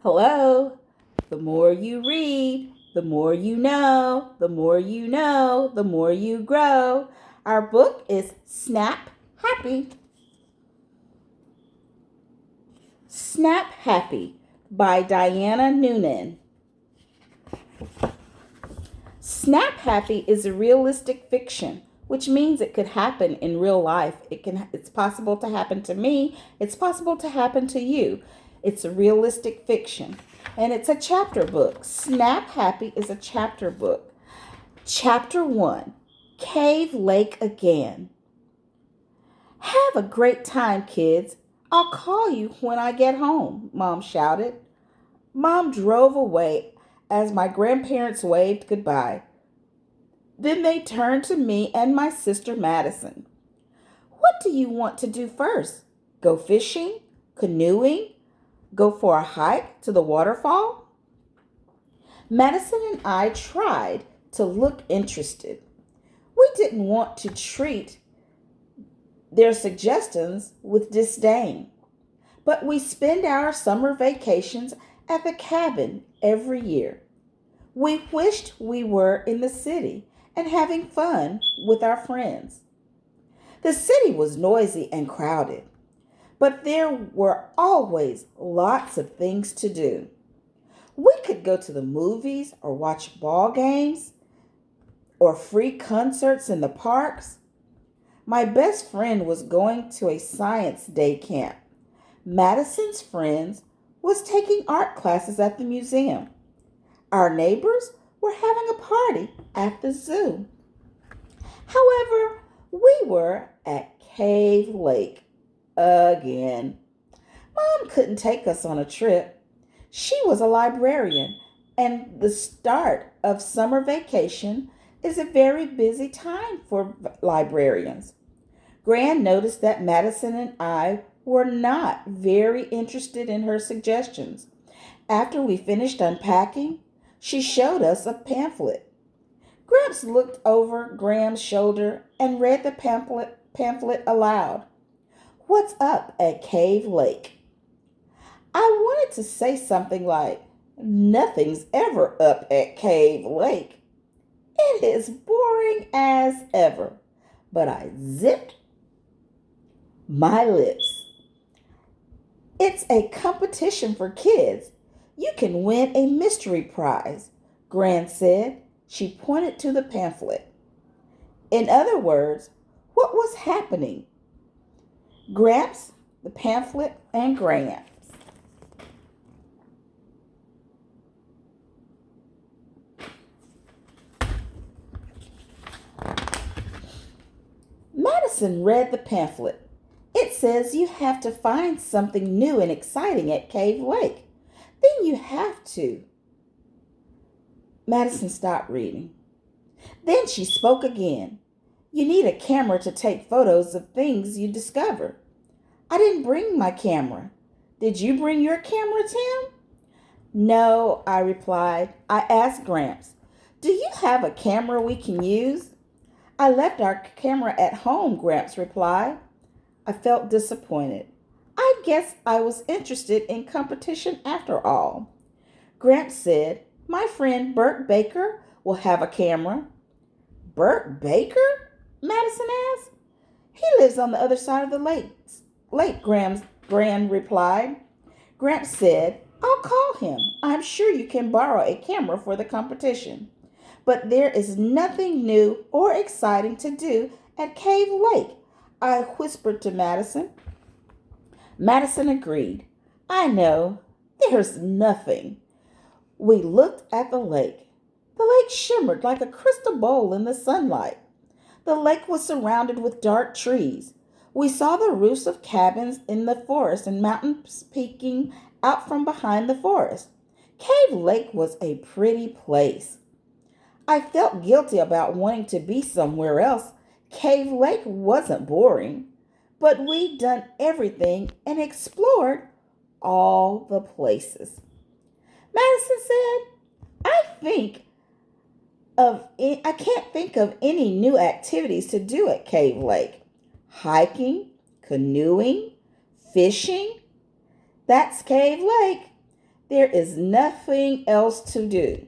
Hello. The more you read, the more you know. The more you know, the more you grow. Our book is Snap Happy. Snap Happy by Diana Noonan. Snap Happy is a realistic fiction, which means it could happen in real life. It's possible to happen to me. It's possible to happen to you. It's a realistic fiction. And it's a chapter book. Snap Happy is a chapter book. Chapter 1, Cave Lake Again. Have a great time, kids. I'll call you when I get home, Mom shouted. Mom drove away as my grandparents waved goodbye. Then they turned to me and my sister Madison. What do you want to do first? Go fishing? Canoeing? Go for a hike to the waterfall? Madison and I tried to look interested. We didn't want to treat their suggestions with disdain, but we spend our summer vacations at the cabin every year. We wished we were in the city and having fun with our friends. The city was noisy and crowded, but there were always lots of things to do. We could go to the movies or watch ball games or free concerts in the parks. My best friend was going to a science day camp. Madison's friends was taking art classes at the museum. Our neighbors were having a party at the zoo. However, we were at Cave Lake again. Mom couldn't take us on a trip. She was a librarian, and the start of summer vacation is a very busy time for librarians. Gran noticed that Madison and I were not very interested in her suggestions. After we finished unpacking, she showed us a pamphlet. Gramps looked over Graham's shoulder and read the pamphlet aloud. What's up at Cave Lake? I wanted to say something like, nothing's ever up at Cave Lake. It is boring as ever, but I zipped my lips. It's a competition for kids. You can win a mystery prize, Gran said. She pointed to the pamphlet. In other words, what was happening? Gramps, the pamphlet, and Gran. Madison read the pamphlet. It says you have to find something new and exciting at Cave Lake. Then you have to. Madison stopped reading. Then she spoke again. You need a camera to take photos of things you discover. I didn't bring my camera. Did you bring your camera, Tim? No, I replied. I asked Gramps, do you have a camera we can use? I left our camera at home, Gramps replied. I felt disappointed. I guess I was interested in competition after all. Gramps said, my friend Bert Baker will have a camera. Bert Baker? Madison asked. He lives on the other side of the lake, Gran replied. Gramps said, I'll call him. I'm sure you can borrow a camera for the competition. But there is nothing new or exciting to do at Cave Lake, I whispered to Madison. Madison agreed. I know, there's nothing. We looked at the lake. The lake shimmered like a crystal bowl in the sunlight. The lake was surrounded with dark trees. We saw the roofs of cabins in the forest and mountains peeking out from behind the forest. Cave Lake was a pretty place. I felt guilty about wanting to be somewhere else. Cave Lake wasn't boring, but we'd done everything and explored all the places. Madison said, I can't think of any new activities to do at Cave Lake. Hiking, canoeing, fishing. That's Cave Lake. There is nothing else to do.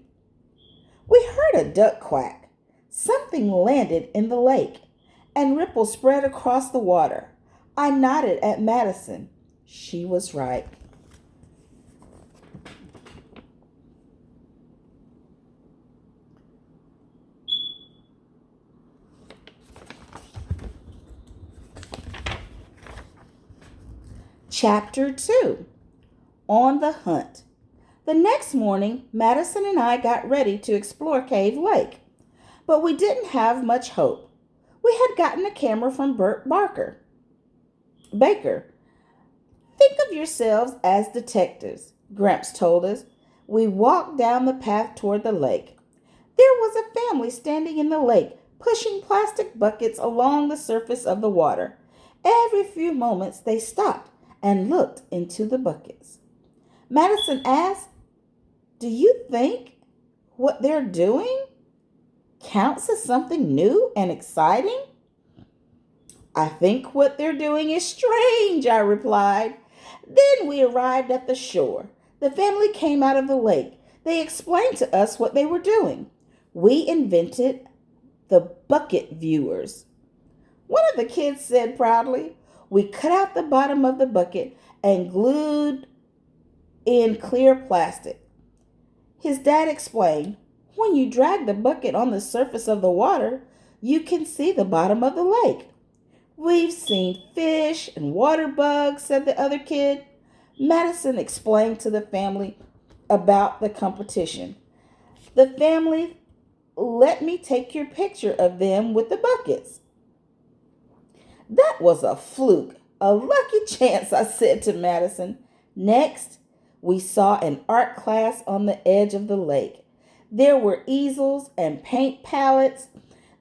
We heard a duck quack. Something landed in the lake, and ripples spread across the water. I nodded at Madison. She was right. Chapter 2. On the Hunt. The next morning, Madison and I got ready to explore Cave Lake, but we didn't have much hope. We had gotten a camera from Bert Baker. Think of yourselves as detectives, Gramps told us. We walked down the path toward the lake. There was a family standing in the lake, pushing plastic buckets along the surface of the water. Every few moments they stopped and looked into the buckets. Madison asked, "Do you think what they're doing counts as something new and exciting?" "I think what they're doing is strange," I replied. Then we arrived at the shore. The family came out of the lake. They explained to us what they were doing. We invented the bucket viewers. One of the kids said proudly, "We cut out the bottom of the bucket and glued in clear plastic." His dad explained, "When you drag the bucket on the surface of the water, you can see the bottom of the lake." "We've seen fish and water bugs," said the other kid. Madison explained to the family about the competition. The family let me take your picture of them with the buckets. "That was a fluke, a lucky chance," I said to Madison. Next, we saw an art class on the edge of the lake. There were easels and paint palettes.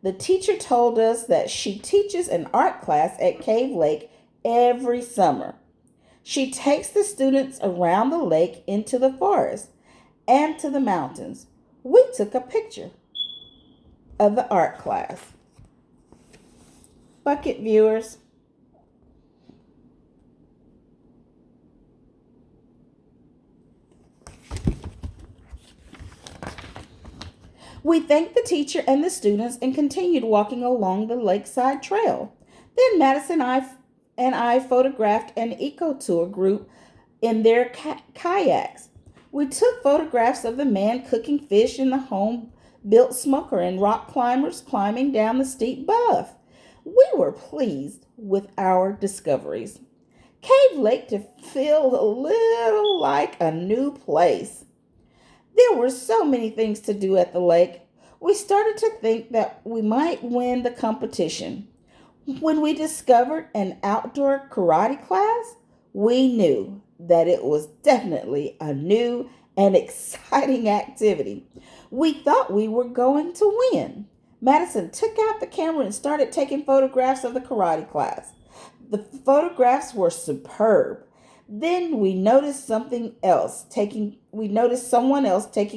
The teacher told us that she teaches an art class at Cave Lake every summer. She takes the students around the lake into the forest and to the mountains. We took a picture of the art class. Bucket viewers. We thanked the teacher and the students and continued walking along the lakeside trail. Then Madison and I photographed an eco-tour group in their kayaks. We took photographs of the man cooking fish in the home-built smoker and rock climbers climbing down the steep bluff. We were pleased with our discoveries. Cave Lake to feel a little like a new place. There were so many things to do at the lake. We started to think that we might win the competition. When we discovered an outdoor karate class, we knew that it was definitely a new and exciting activity. We thought we were going to win. Madison took out the camera and started taking photographs of the karate class. The photographs were superb. Then we noticed someone else taking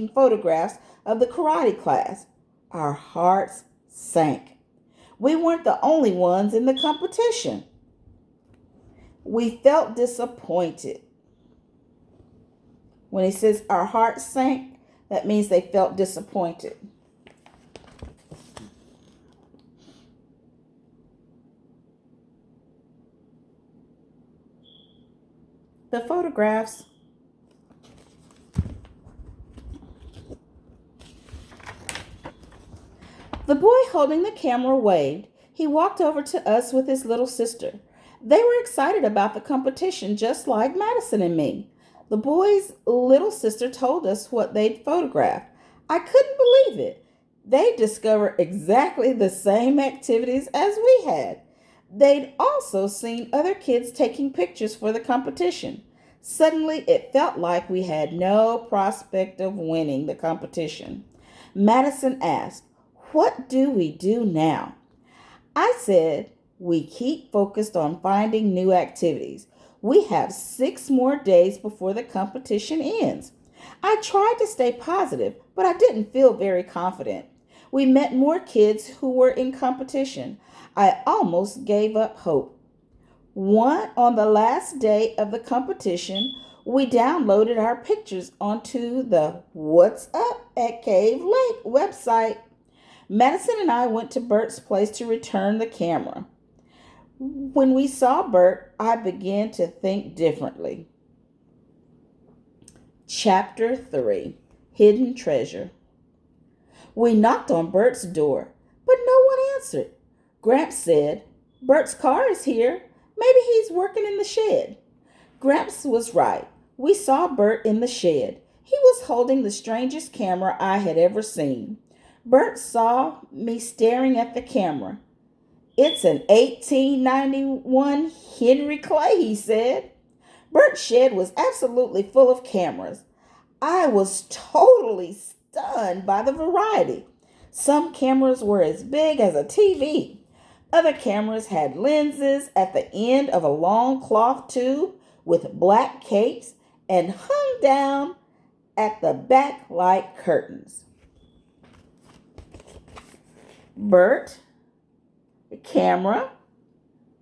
photographs of the karate class. Our hearts sank. We weren't the only ones in the competition. We felt disappointed. When he says our hearts sank, that means they felt disappointed. The photographs. The boy holding the camera waved. He walked over to us with his little sister. They were excited about the competition, just like Madison and me. The boy's little sister told us what they'd photographed. I couldn't believe it. They discovered exactly the same activities as we had. They'd also seen other kids taking pictures for the competition. Suddenly, it felt like we had no prospect of winning the competition. Madison asked, "What do we do now?" I said, "We keep focused on finding new activities. We have 6 more days before the competition ends." I tried to stay positive, but I didn't feel very confident. We met more kids who were in competition. I almost gave up hope. On the last day of the competition, We downloaded our pictures onto the What's Up at Cave Lake website. Madison and I went to Bert's place to return the camera. When we saw Bert, I began to think differently. Chapter 3, Hidden Treasure. We knocked on Bert's door, but no one answered. Gramps said, "Bert's car is here. Maybe he's working in the shed." Gramps was right. We saw Bert in the shed. He was holding the strangest camera I had ever seen. Bert saw me staring at the camera. "It's an 1891 Henry Clay," he said. Bert's shed was absolutely full of cameras. I was totally stunned by the variety. Some cameras were as big as a TV. Other cameras had lenses at the end of a long cloth tube with black capes and hung down at the back like curtains. Bert, camera,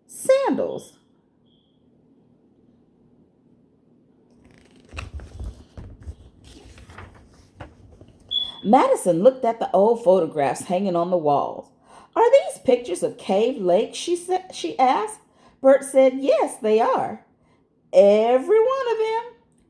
sandals. Madison looked at the old photographs hanging on the walls. "Are these pictures of Cave Lake?" she asked. Bert said, "Yes, they are." "Every one of them."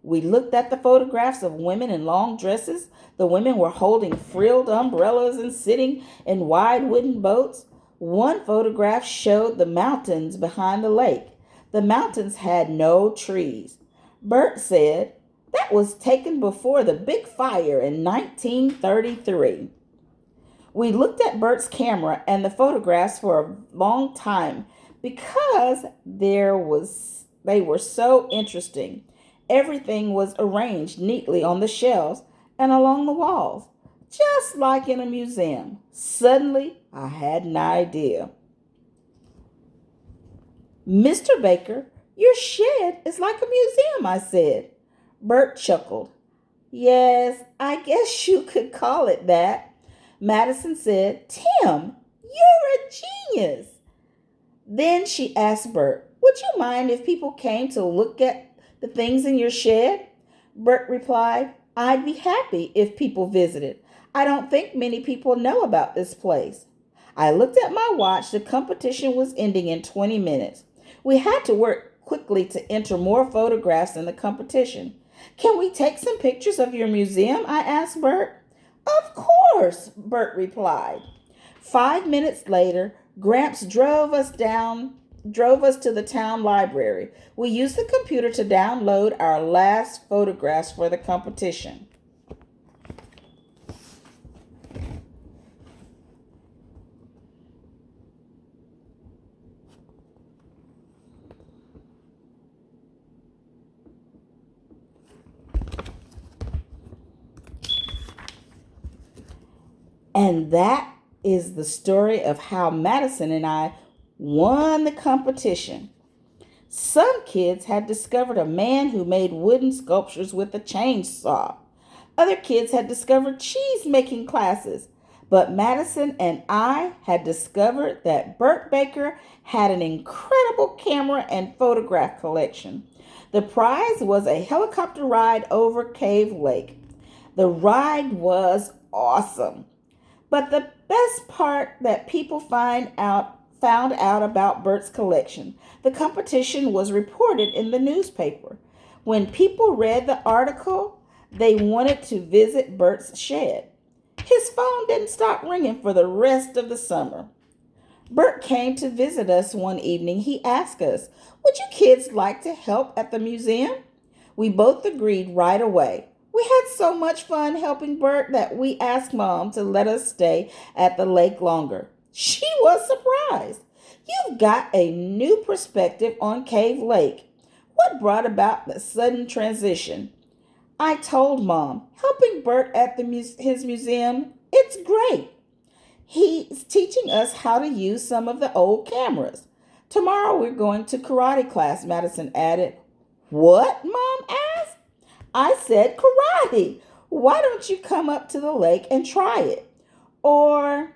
We looked at the photographs of women in long dresses. The women were holding frilled umbrellas and sitting in wide wooden boats. One photograph showed the mountains behind the lake. The mountains had no trees. Bert said, "That was taken before the big fire in 1933. We looked at Bert's camera and the photographs for a long time because they were so interesting. Everything was arranged neatly on the shelves and along the walls, just like in a museum. Suddenly, I had an idea. "Mr. Baker, your shed is like a museum," I said. Bert chuckled. "Yes, I guess you could call it that." Madison said, "Tim, you're a genius." Then she asked Bert, "Would you mind if people came to look at the things in your shed?" Bert replied, "I'd be happy if people visited. I don't think many people know about this place." I looked at my watch. The competition was ending in 20 minutes. We had to work quickly to enter more photographs in the competition. "Can we take some pictures of your museum?" I asked Bert. "Of course," Bert replied. 5 minutes later, Gramps drove us to the town library. We used the computer to download our last photographs for the competition. And that is the story of how Madison and I won the competition. Some kids had discovered a man who made wooden sculptures with a chainsaw. Other kids had discovered cheese making classes. But Madison and I had discovered that Bert Baker had an incredible camera and photograph collection. The prize was a helicopter ride over Cave Lake. The ride was awesome. But the best part that people found out about Bert's collection. The competition was reported in the newspaper. When people read the article, they wanted to visit Bert's shed. His phone didn't stop ringing for the rest of the summer. Bert came to visit us one evening. He asked us, "Would you kids like to help at the museum?" We both agreed right away. We had so much fun helping Bert that we asked Mom to let us stay at the lake longer. She was surprised. "You've got a new perspective on Cave Lake. What brought about the sudden transition?" I told Mom, "Helping Bert at his museum, it's great. He's teaching us how to use some of the old cameras." "Tomorrow we're going to karate class," Madison added. "What?" Mom asked. I said, "Karate. Why don't you come up to the lake and try it? Or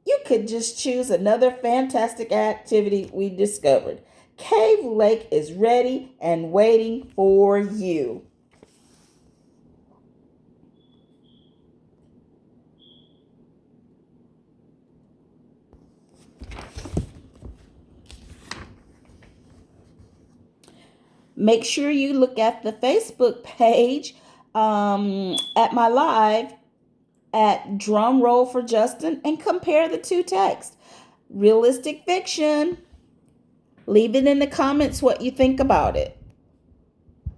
you could just choose another fantastic activity we discovered. Cave Lake is ready and waiting for you. Make sure you look at the Facebook page at my live at Drum Roll for Justin and compare the two texts. Realistic fiction. Leave it in the comments what you think about it.